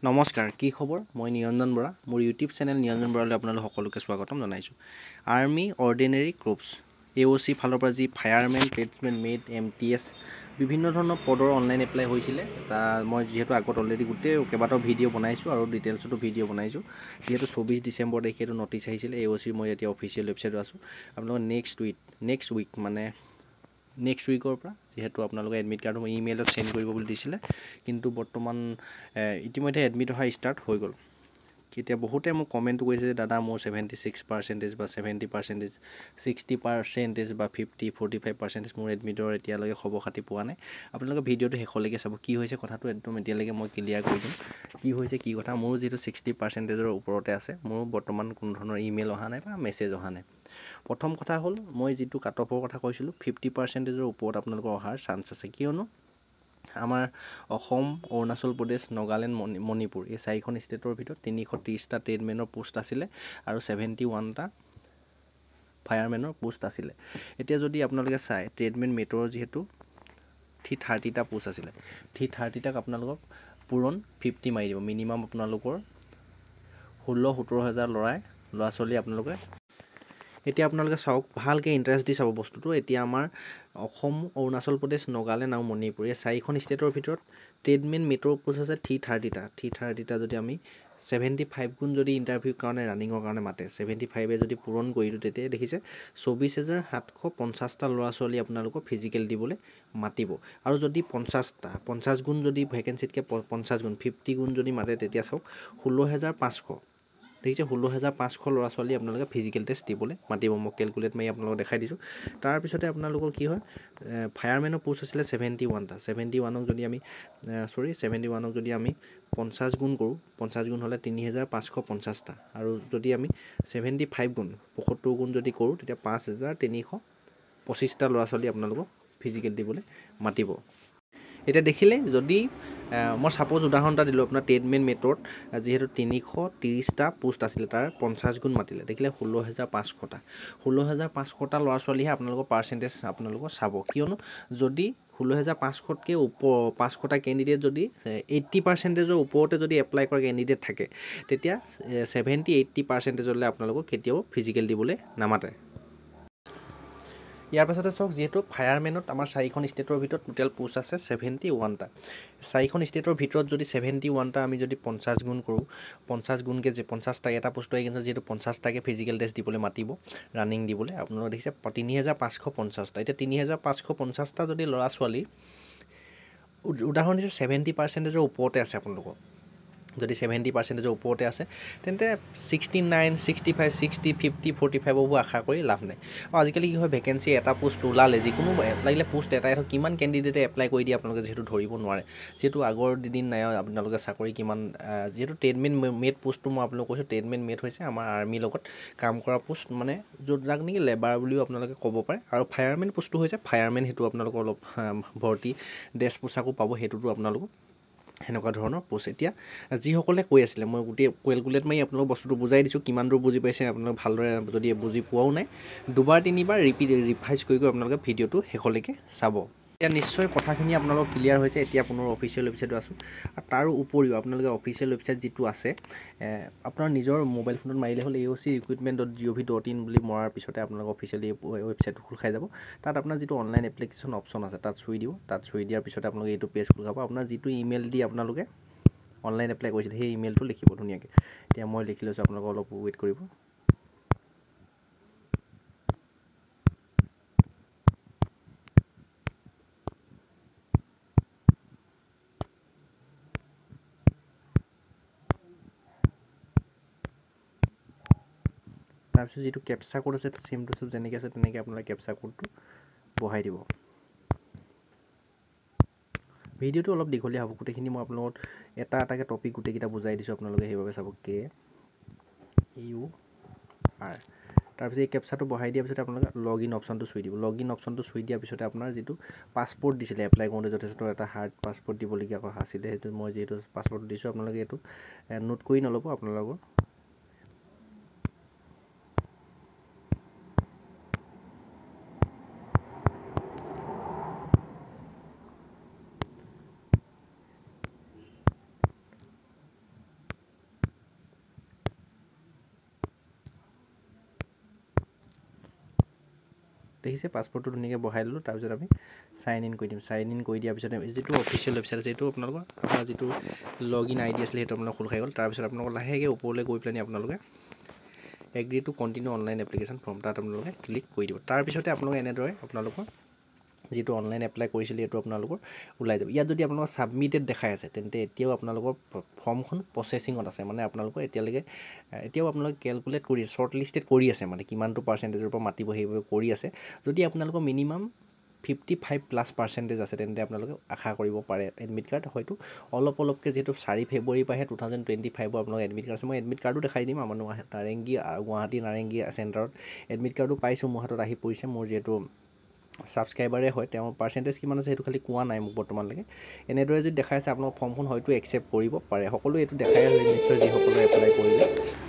নমস্কাৰ কি খবৰ মই নিৰঞ্জন বৰা মোৰ ইউটিউব চেনেল নিৰঞ্জন বৰালৈ আপোনালোক সকলোকে স্বাগতম জনাইছোঁ আৰ্মি অৰ্ডিনাৰী ক্ৰপছ AOC ফালৰ পৰা যি ফায়াৰমেন ট্ৰেডছমেন মেড MTS বিভিন্ন ধৰণৰ পদৰ অনলাইন এপ্লাই হৈছিলে তা মই যেহেতু আগত অলৰেডি গোটেই কেইবাটাও ভিডিঅ' বনাইছোঁ আৰু ডিটেইলছতো ভিডিঅ' বনাইছোঁ যেহেতু 24 ডিচেম্বৰ তাৰিখে এইটো নটিছ আহিছিলে AOC মই এতিয়া অফিচিয়েল ৱেবছাইটত আছোঁ আপোনালোকৰ নেক্সট উইক মানে নেক্সট উইকৰ পৰা যেহেতু আপোনালোকে এডমিট কাৰ্ড মই ইমেইলত সেন্ড কৰিব বুলি দিছিলে কিন্তু বৰ্তমান ইতিমধ্যে এডমিট অহা ষ্টাৰ্ট হৈ গ'ল কেতিয়া বহুতে মোক কমেন্ট কৰিছে যে দাদা মোৰ 76% বা 70% 60% বা 50 45% মোৰ এডমিটৰ এতিয়ালৈকে খবৰ খাতি পোৱা নাই আপোনালোকে ভিডিঅ'টো শেষলৈকে চাব কি হৈছে কথাটো একদম এতিয়ালৈকে মই ক্লিয়াৰ কৰি দিম কি হৈছে কি কথা মোৰ যেটো 60%ৰ ওপৰতে আছে মোৰ বৰ্তমান কোনো ধৰণৰ ইমেইল অহা নাই বা মেছেজ অহা নাই প্ৰথম কথা হ'ল মই যেটো কাট অফৰ কথা কৈছিলো 50%ৰ ওপৰত আপোনালোকৰ অহাৰ চান্স আছে কিয়নো আমাৰ অসম অৰুণাচল প্ৰদেশ নাগালেণ্ড মণিপুৰ এই চাৰিখন ষ্টেটৰ ভিতৰত 330টা ট্ৰেডমেনৰ পোষ্ট আছিলে আৰু 71টা ফায়াৰমেনৰ পোষ্ট আছিলে এতিয়া যদি আপোনালোকে চাই ট্ৰেডমেন মেটৰ যেহেতু 30টা পোষ্ট আছিলে 30টাক আপোনালোকক পূৰণ 50 মাৰি দিব মিনিমাম আপোনালোকৰ 16-17 ল'ৰা ছোৱালী আপোনালোকে এতিয়া আপোনালোকে চাওক ভালকে ইন্টাৰেষ্ট দি চাব বস্তুটো এতিয়া আমাৰ অসম অৰুণাচল প্ৰদেশ নাগালেণ্ড আৰু মণিপুৰ এই চাৰিখন ষ্টেটৰ ভিতৰত ট্ৰেডমেন মেটৰ পোষ্ট আছে 30টা যদি আমি 75 গুণ যদি ইন্টাৰভিউৰ কাৰণে ৰানিঙৰ কাৰণে মাতে 75 যদি পূৰণ কৰিলো তেতিয়া দেখিছে 24750টা ল'ৰা ছোৱালী আপোনালোকক ফিজিক্যাল দিবলৈ মাতিব আৰু যদি 50 গুণ যদি ভ্যাকেন্সিতকে 50 গুণ 50 গুণ যদি মাতে তেতিয়া চাওক 16500 দেখিছে 16500 ল'ৰা ছোৱালী আপোনালোকে ফিজিক্যাল টেষ্ট দিবলৈ মাতিব মই ক্যালকুলেট মাৰি আপোনালোকক দেখাই দিছো তাৰ পিছতে আপোনালোকৰ কি হয় ফায়াৰমেনৰ পোষ্ট আছিল 71টা 71ক যদি আমি 71ক যদি আমি 50 গুণ কৰো 50 গুণ হলে 3550টা আৰু যদি আমি 75 গুণ 75 গুণ যদি কৰো তেতিয়া 5325টা ল'ৰা ছোৱালী আপোনালোকক ফিজিক্যাল দিবলৈ মাতিব এটা দেখিলে যদি মই সাপোজ উদাহৰণ এটা দিলো আপোনাৰ ট্ৰেডমেন মেটৰত যেহেতু 330টা পোষ্ট আছিল তাৰ 50 গুণ মাতিলে দেখিলে 16500টা 16500টা ল'ৰা ছোৱালীহে আপোনালোকৰ পাৰ্সেন্টেজ আপোনালোকৰ চাব কিয়নো যদি 16500তকৈ ওপৰ 500টা ক্যান্ডিডেট যদি 80%ৰ ওপৰতে যদি এপ্লাই কৰা ক্যান্ডিডেট থাকে তেতিয়া 70-80%লৈ আপোনালোকক কেতিয়াও ফিজিক্যাল দিবলৈ নামাতে ইয়াৰ পাছতে চাওক যেহেতু ফায়াৰমেনত আমাৰ চাৰিখন ষ্টেটৰ ভিতৰত টোটাল পোষ্ট আছে 71টা চাৰিখন ষ্টেটৰ ভিতৰত যদি 71টা আমি যদি 50 গুণ কৰো 50 গুণকে যে 50টা এটা পোষ্ট হৈ গেছে যেহেতু 50টাকে ফিজিক্যাল টেষ্ট দিবলৈ মাতিব ৰানিং দিবলৈ আপোনালোকে দেখিছে 3550টা এটা 3550টা যদি ল'ৰা ছোৱালী উদাহৰণ দিছো 70%ৰ ওপৰতে আছে আপোনালোকৰ যদি 70%ৰ ওপৰতে আছে তেন্তে 69 65 60 50 45 হব আশা কৰি লাভ নাই আৰু আজিকালি কি হয় ভ্যাকেন্সি এটা পোষ্ট ওলালে যিকোনো লাগিলে পোষ্ট এটাই হয় কিমান ক্যান্ডিডেটে এপ্লাই কৰি দিয়ে আপোনালোকে যেহেতু ধৰিব নোৱাৰে যেহেতু আগৰ দিন নাই আপোনালোকে চাকৰি কিমান যেহেতু ট্ৰেডমেন মেট পোষ্টটো মই আপোনালোকক কৈছো ট্ৰেডমেন মেট হৈছে আমাৰ আৰ্মি লগত কাম কৰা পোষ্ট মানে য'ত যাক নেকি লেবাৰ বুলিও আপোনালোকে ক'ব পাৰে আৰু ফায়াৰমেন পোষ্টটো হৈছে ফায়াৰমেন হেতু আপোনালোকৰ অলপ ভৰ্তি ড্ৰেছ পোছাকো পাব হেতুটো আপোনালোক হেনকা ধৰণৰ পোষ্ট এতিয়া যিসকলে কৈ আছিল মই গুটি ক্যালকুলেট মাৰি আপোনালোক বস্তুটো বুজাই দিছো কিমান দূৰ বুজি পাইছে আপোনালোক ভালদৰে যদি বুজি পোৱাও নাই দুবাৰ তিনিবাৰ ৰিভাইজ কৰি আপোনালোকে ভিডিঅ'টো শেষলৈকে চাব এতিয়া নিশ্চয় কথাখিনি আপোনালোক ক্লিয়াৰ হৈছে এতিয়া পুনৰ অফিচিয়েল ৱেবছাইটত আছো আৰু তাৰ উপৰিও আপোনালোকে অফিচিয়েল ৱেবছাইট যেটো আছে আপোনাৰ নিজৰ মোবাইল ফোনত মাৰিলে হ'ল aocrecruitment.gov.in বুলি মৰাৰ পিছতে আপোনালোক অফিচিয়েলি ৱেবছাইট খোল খাই যাব তাত আপোনাৰ যেটো অনলাইন এপ্লিকেশন অপচন আছে তাত চুই দিব তাত চুই দিয়াৰ পিছতে আপোনালোকে এইটো পেজ খোল খাব আপোনাৰ যেটো ইমেইল দি আপোনালোকে অনলাইন এপ্লাই কৰিছিল সেই ইমেইলটো লিখিব ধুনিয়াকৈ এতিয়া মই লিখি লৈছো আপোনালোক অলপ ওয়েট কৰিব তাৰপিছত যেটো ক্যাপচা কোড আছে সেম টু সেম যেনেকৈ আছে তেনেকৈ আপোনালোকে ক্যাপচা কোডটো বহাই দিব ভিডিঅ'টো অলপ দীঘলীয়া হ'ব গোটেইখিনি মই আপোনালোকক এটা এটাকে টপিক গোটেইকিটা বুজাই দিছো আপোনালোকে সেইভাবে চাব কে ইউ আৰ তাৰপিছত এই ক্যাপচাটো বহাই দিয়াৰ পিছত আপোনালোকে লগইন অপচনটো চুই দিব লগইন অপচনটো চুই দিয়াৰ পিছত আপোনাৰ যেটো পাসপোৰ্ট দিছিলে এপ্লাই কৰোঁতে যথেষ্ট এটা হাৰ্ড পাসপোৰ্ট দিবলগীয়া কথা আছিলে হেতু মই যেটো পাসপোৰ্ট দিছো আপোনালোকে এটো নোট কৰি নলব আপোনালোকৰ দেখিছে পাছপৰ্টটো ধুনীয়াকৈ বহাই দিলোঁ তাৰপিছত আমি সাইন ইন কৰি দিম সাইন ইন কৰি দিয়াৰ পিছত যিটো অফিচিয়েল ৱেবছাইট আছে সেইটো আপোনালোকৰ আপোনাৰ যিটো লগইন আইডি আছিলে সেইটো আপোনালোকৰ খোল খাই গ'ল তাৰপিছত আপোনালোকৰ লাহেকৈ ওপৰলৈ গৈ পেলাই আপোনালোকে agree to continue online application form তাত আপোনালোকে ক্লিক কৰি দিব তাৰপিছতে আপোনালোকে এনেদৰে আপোনালোকৰ যিটো অনলাইন এপ্লাই কৰিছিলে এইটো আপোনালোকৰ ওলাই যাব ইয়াত যদি আপোনালোকৰ ছাবমিটেড দেখাই আছে তেন্তে এতিয়াও আপোনালোকৰ ফৰ্মখন প্ৰচেছিঙত আছে মানে আপোনালোকৰ এতিয়াও আপোনালোকে কেলকুলেট কৰি শ্বৰ্ট লিষ্টেড কৰি আছে মানে কিমানটো পাৰ্চেণ্টেজৰ পৰা মাতিব সেইবোৰ কৰি আছে যদি আপোনালোকৰ মিনিমাম 55+ % আছে তেন্তে আপোনালোকে আশা কৰিব পাৰে এডমিট কাৰ্ড হয়তো অলপকৈ যিহেতু 4 ফেব্ৰুৱাৰীৰ পৰাহে 2025 আপোনালোকৰ এডমিট কাৰ্ড আছে মই এডমিট কাৰ্ডো দেখাই দিম আমাৰ গুৱাহাটী নাৰেংগী চেণ্টাৰত এডমিট কাৰ্ডো পাইছোঁ মোৰ হাতত আহি পৰিছে মোৰ যিহেতু ছাবস্ক্ৰাইবাৰে হয় তেওঁৰ পাৰ্চেণ্টেজ কিমান আছে সেইটো খালি কোৱা নাই মোক বৰ্তমানলৈকে এনেদৰে যদি দেখাই আছে আপোনালোকৰ ফৰ্মখন হয়তো একচেপ্ট কৰিব পাৰে সকলোৱে এইটো দেখাই আছে নিশ্চয় যিসকলে এপ্লাই কৰিলে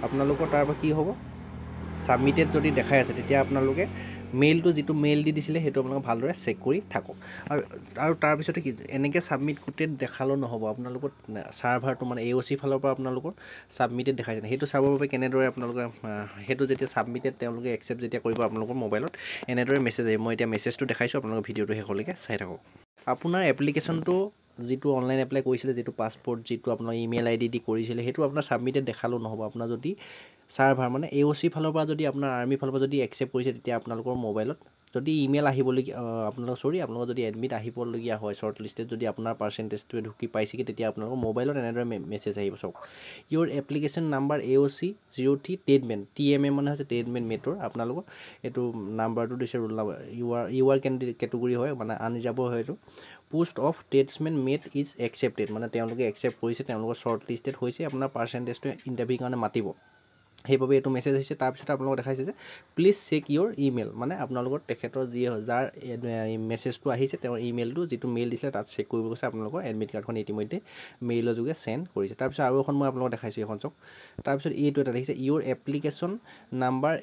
আপোনালোকৰ তাৰপৰা কি হ'ব ছাবমিটেড যদি দেখাই আছে তেতিয়া আপোনালোকে মেইলটো যিটো মেইল দি দিছিলে সেইটো আপোনালোকে ভালদৰে চেক কৰি থাকক আৰু তাৰপিছতে কি এনেকৈ ছাবমিট গোটেই দেখালেও নহ'ব আপোনালোকৰ ছাৰ্ভাৰটো মানে AOC ফালৰ পৰা আপোনালোকৰ ছাবমিটেড দেখাইছে সেইটো চাবৰ বাবে কেনেদৰে আপোনালোকে সেইটো যেতিয়া ছাবমিটেড তেওঁলোকে একচেপ্ট যেতিয়া কৰিব আপোনালোকৰ মোবাইলত এনেদৰে মেছেজ আহিব মই এতিয়া মেছেজটো দেখাইছোঁ আপোনালোকৰ ভিডিঅ'টো শেষলৈকে চাই থাকক আপোনাৰ এপ্লিকেশ্যনটো যিটো অনলাইন এপ্লাই কৰিছিলে যিটো পাছপৰ্ট যিটো আপোনাৰ ইমেইল আইডি দি কৰিছিলে সেইটো আপোনাৰ ছাবমিটেড দেখালেও নহ'ব আপোনাৰ যদি ছাৰ্ভাৰ মানে AOC ফালৰ পৰা যদি আপোনাৰ আৰ্মি ফালৰ পৰা যদি একচেপ্ট কৰিছে তেতিয়া আপোনালোকৰ মোবাইলত যদি ইমেইল আহিবলগীয়া আপোনালোকৰ যদি এডমিট আহিবলগীয়া হয় শ্বৰ্ট লিষ্টেড যদি আপোনাৰ পাৰ্চেণ্টেজটোৱে ঢুকি পাইছেগৈ তেতিয়া আপোনালোকৰ মোবাইলত এনেদৰে মেছেজ আহিব চাওক ইউৰ এপ্লিকেশ্যন নাম্বাৰ AOC 03 টেডমেন TMM মানে হৈছে টেডমেন মেটৰ আপোনালোকৰ এইটো নাম্বাৰটো দিছে roll number U R category হয় মানে আনৰিজাৰ্ভ হয় এইটো পোষ্ট অফ টেডমেন মেট ইজ একচেপ্টেড মানে তেওঁলোকে একচেপ্ট কৰিছে তেওঁলোকৰ শ্বৰ্ট লিষ্টেড হৈছে আপোনাৰ পাৰ্চেণ্টেজটোৱে ইণ্টাৰভিউৰ কাৰণে মাতিব সেইবাবে এইটো মেছেজ হৈছে তাৰপিছত আপোনালোকক দেখাইছে যে প্লিজ চেক ইউৰ ইমেইল মানে আপোনালোকৰ তেখেতৰ যাৰ মেছেজটো আহিছে তেওঁৰ ইমেইলটো যিটো মেইল দিছিলে তাত চেক কৰিব গৈছে আপোনালোকৰ এডমিট কাৰ্ডখন ইতিমধ্যে মেইলৰ যোগে চেণ্ড কৰিছে তাৰপিছত আৰু এখন মই আপোনালোকক দেখাইছোঁ এখন চাওক তাৰপিছত এইটো এটা দেখিছে your application number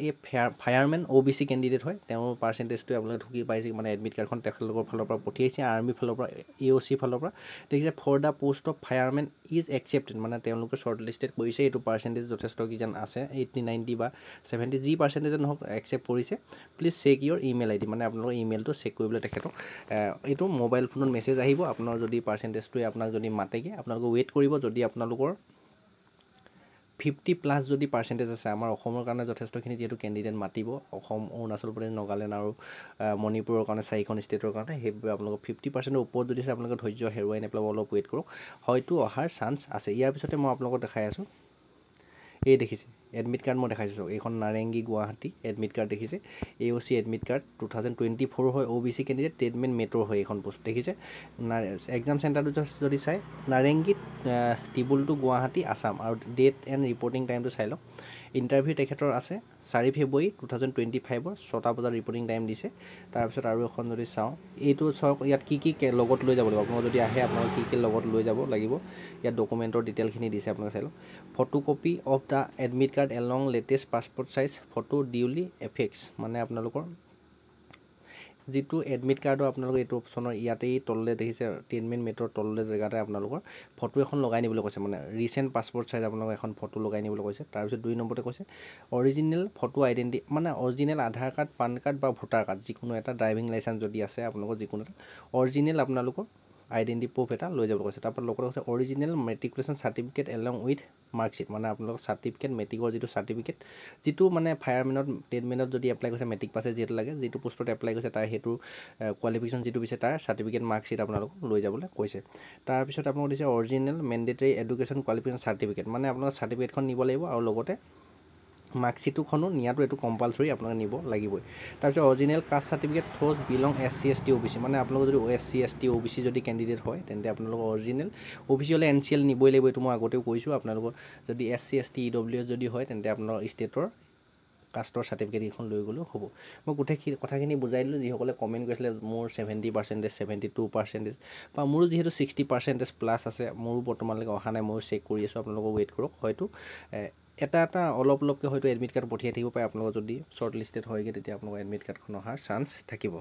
fireman OBC candidate হয় তেওঁৰ পাৰ্চেণ্টেজটো আপোনালোকে ঢুকি পাইছে মানে এডমিট কাৰ্ডখন তেখেতলোকৰ ফালৰ পৰা পঠিয়াইছে আৰ্মি ফালৰ পৰা AOC ফালৰ পৰা দেখিছে for the post of firemen is accepted মানে তেওঁলোকে শ্বৰ্ট লিষ্টেড কৰিছে এইটো পাৰ্চেণ্টেজ যথেষ্ট কিজান আছে 80 90 বা 70 যি পাৰ্চেণ্টেজ নহওক একচেপ্ট কৰিছে please check your email ID মানে আপোনালোকৰ ইমেইলটো চেক কৰিবলৈ তেখেতক এইটো মোবাইল ফোনত মেছেজ আহিব আপোনাৰ যদি পাৰ্চেণ্টেজটোৱে আপোনাক যদি মাতেগৈ আপোনালোকে ৱেইট কৰিব যদি আপোনালোকৰ 50+ যদি পাৰ্চেণ্টেজ আছে আমাৰ অসমৰ কাৰণে যথেষ্টখিনি যিহেতু কেণ্ডিডেট মাতিব অসম অৰুণাচল প্ৰদেশ নাগালেণ্ড আৰু মণিপুৰৰ কাৰণে 4খন ষ্টেটৰ কাৰণে সেইবাবে আপোনালোকৰ 50%ৰ ওপৰত যদি আছে আপোনালোকে ধৈৰ্য হেৰুৱাই নেপেলাব অলপ ৱেইট কৰক হয়তো অহাৰ চান্স আছে ইয়াৰ পিছতে মই আপোনালোকক দেখাই আছোঁ এই দেখিছে এডমিট কাৰ্ড মই দেখাইছোঁ এইখন নাৰেংগী গুৱাহাটী এডমিট কাৰ্ড দেখিছে AOC এডমিট কাৰ্ড 2024 হয় OBC কেণ্ডিডেট টেডমেন মেট্ৰ' হয় এইখন পোষ্ট দেখিছে এক্সাম চেণ্টাৰটো যদি চাই নাৰেংগী টিবুলটো গুৱাহাটী আছাম আৰু ডেট এণ্ড ৰিপৰ্টিং টাইমটো চাই লওক ইণ্টাৰভিউ তেখেতৰ আছে 4 ফেব্ৰুৱাৰী 2025 6টা বজাত ৰিপৰ্টিং টাইম দিছে তাৰপিছত আৰু এখন যদি চাওঁ এইটো চাওক ইয়াত কি লগত লৈ যাব লাগিব আপোনালোকে যদি আহে আপোনালোকে কি লগত লৈ যাব লাগিব ইয়াত ডকুমেণ্টৰ ডিটেইলখিনি দিছে আপোনালোকে চাই লওক photocopy of the admit card along latest passport size photo duly effects মানে আপোনালোকৰ যিটো এডমিট কাৰ্ডৰ আপোনালোকে এইটো অপশ্যনৰ ইয়াতেই তললৈ দেখিছে টেডমেন মেটৰ তললৈ জেগাতে আপোনালোকৰ ফটো এখন লগাই নিবলৈ কৈছে মানে ৰিচেণ্ট পাছপৰ্ট চাইজ আপোনালোকে এখন ফটো লগাই নিবলৈ কৈছে তাৰপিছত 2 নম্বৰতে কৈছে অৰিজিনেল ফটো আইডেণ্টি মানে অৰিজিনেল আধাৰ কাৰ্ড পান কাৰ্ড বা ভোটাৰ কাৰ্ড যিকোনো এটা ড্ৰাইভিং লাইচেঞ্চ যদি আছে আপোনালোকৰ যিকোনো এটা অৰিজিনেল আপোনালোকৰ আইডেণ্টি প্ৰুফ এটা লৈ যাব কৈছে তাৰপৰা লগত কৈছে original matriculation certificate along with marksheet মানে আপোনালোকৰ চাৰ্টিফিকেট মেট্ৰিকৰ যিটো চাৰ্টিফিকেট যিটো মানে ফায়াৰমেনত টেডমেনত যদি এপ্লাই কৰিছে মেট্ৰিক পাছে যিহেতু লাগে যিটো পোষ্টত এপ্লাই কৰিছে তাৰ সেইটো কোৱালিফিকেশ্যন যিটো পিছে তাৰ চাৰ্টিফিকেট মাৰ্কশ্বিট আপোনালোক লৈ যাবলৈ কৈছে তাৰপিছত আপোনালোক দিছে original mandatory education qualification certificate মানে আপোনালোকৰ চাৰ্টিফিকেটখন নিব লাগিব আৰু লগতে মাৰ্কশ্বিটখনো নিয়াটো এইটো কম্পালচৰি আপোনালোকে নিব লাগিবই তাৰপিছত original caste certificate force belong SC ST OBC মানে আপোনালোকৰ যদি SC ST OBC যদি কেণ্ডিডেট হয় তেন্তে আপোনালোকৰ অৰিজিনেল OBC হ'লে NCL নিবই লাগিব এইটো মই আগতেও কৈছোঁ আপোনালোকৰ যদি SC ST EWS যদি হয় তেন্তে আপোনাৰ ষ্টেটৰ কাষ্টৰ চাৰ্টিফিকেট এইখন লৈ গ'লেও হ'ব মই গোটেই কথাখিনি বুজাই দিলোঁ যিসকলে কমেণ্ট কৰিছিলে মোৰ 70% 72% বা মোৰো যিহেতু 60% প্লাছ আছে মোৰো বৰ্তমানলৈকে অহা নাই ময়ো চেক কৰি আছোঁ আপোনালোকক ৱেইট কৰক হয়তো এটা অলপকৈ হয়তো এডমিট কাৰ্ড পঠিয়াই থাকিব পাৰে আপোনালোকৰ যদি শ্বৰ্ট লিষ্টেড হয়গৈ তেতিয়া আপোনালোকৰ এডমিট কাৰ্ডখন অহাৰ চান্স থাকিব